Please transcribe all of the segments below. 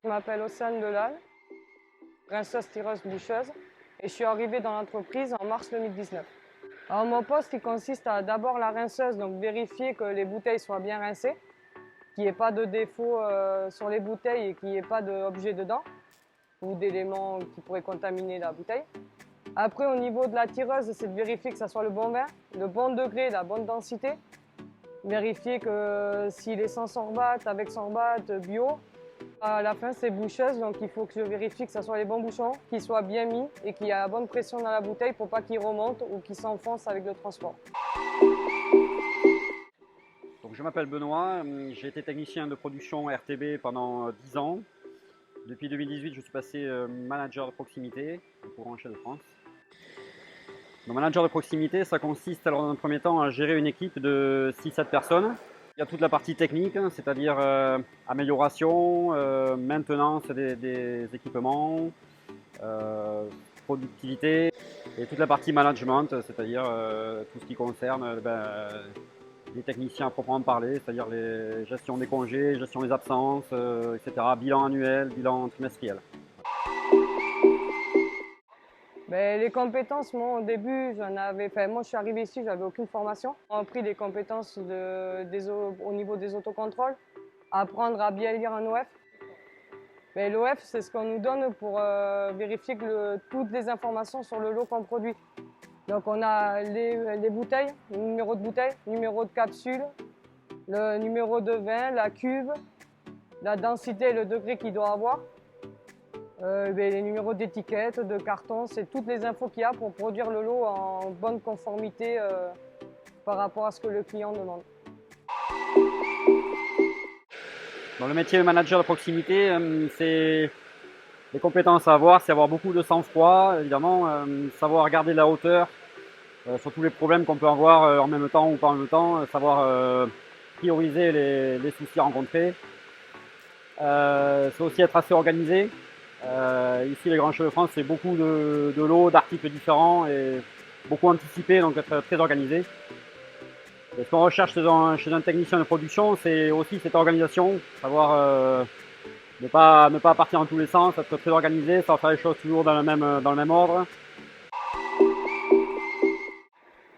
Je m'appelle Océane Delal, rinceuse, tireuse, boucheuse, et je suis arrivée dans l'entreprise en mars 2019. Alors mon poste il consiste à d'abord la rinceuse, donc vérifier que les bouteilles soient bien rincées, qu'il n'y ait pas de défaut sur les bouteilles et qu'il n'y ait pas d'objets dedans ou d'éléments qui pourraient contaminer la bouteille. Après, au niveau de la tireuse, c'est de vérifier que ça soit le bon vin, le bon degré, la bonne densité. Vérifier que s'il est sans sorbat, avec sorbat, bio. À la fin, c'est boucheuse, donc il faut que je vérifie que ce soit les bons bouchons, qu'ils soient bien mis et qu'il y a la bonne pression dans la bouteille pour pas qu'ils remontent ou qu'ils s'enfoncent avec le transport. Donc, je m'appelle Benoît, j'ai été technicien de production RTB pendant 10 ans. Depuis 2018, je suis passé manager de proximité pour Orange de France. Donc, manager de proximité, ça consiste alors dans un premier temps à gérer une équipe de 6-7 personnes. Il y a toute la partie technique, c'est-à-dire amélioration, maintenance des équipements, productivité, et toute la partie management, c'est-à-dire tout ce qui concerne les techniciens à proprement parler, c'est-à-dire les gestion des congés, gestion des absences, etc. Bilan annuel, bilan trimestriel. Les compétences, moi au début, moi je suis arrivée ici, j'avais aucune formation. On a pris des compétences au niveau des autocontrôles, apprendre à bien lire un OF. Mais l'OF, c'est ce qu'on nous donne pour vérifier que toutes les informations sur le lot qu'on produit. Donc on a les bouteilles, le numéro de bouteille, le numéro de capsule, le numéro de vin, la cuve, la densité et le degré qu'il doit avoir. Les numéros d'étiquette, de carton, c'est toutes les infos qu'il y a pour produire le lot en bonne conformité par rapport à ce que le client demande. Dans le métier de manager de proximité, c'est les compétences à avoir, c'est avoir beaucoup de sang-froid, évidemment, savoir garder la hauteur sur tous les problèmes qu'on peut avoir en même temps ou pas en même temps, savoir prioriser les soucis rencontrés. C'est aussi être assez organisé. Ici, les Grands Chefs de France, c'est beaucoup de lots, d'articles différents et beaucoup anticipé, donc être très organisé. Et ce qu'on recherche chez un technicien de production, c'est aussi cette organisation, savoir ne pas partir dans tous les sens, être très organisé, savoir faire les choses toujours dans le même ordre.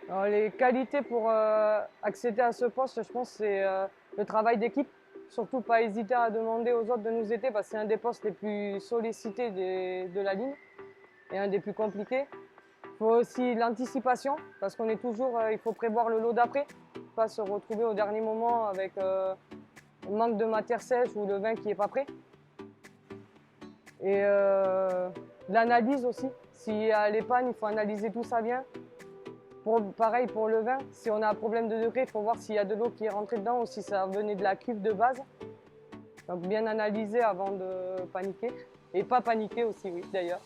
Alors, les qualités pour accéder à ce poste, je pense, c'est le travail d'équipe. Surtout pas hésiter à demander aux autres de nous aider parce que c'est un des postes les plus sollicités de la ligne et un des plus compliqués. Il faut aussi l'anticipation parce qu'on est toujours, il faut prévoir le lot d'après, pas se retrouver au dernier moment avec un manque de matière sèche ou le vin qui n'est pas prêt. Et l'analyse aussi. S'il y a les pannes, il faut analyser d'où ça vient. Pareil pour le vin, si on a un problème de degré, il faut voir s'il y a de l'eau qui est rentrée dedans ou si ça venait de la cuve de base. Donc bien analyser avant de paniquer. Et pas paniquer aussi, oui, d'ailleurs.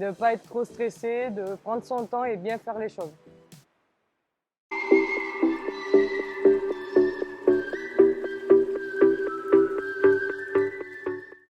De ne pas être trop stressé, de prendre son temps et bien faire les choses.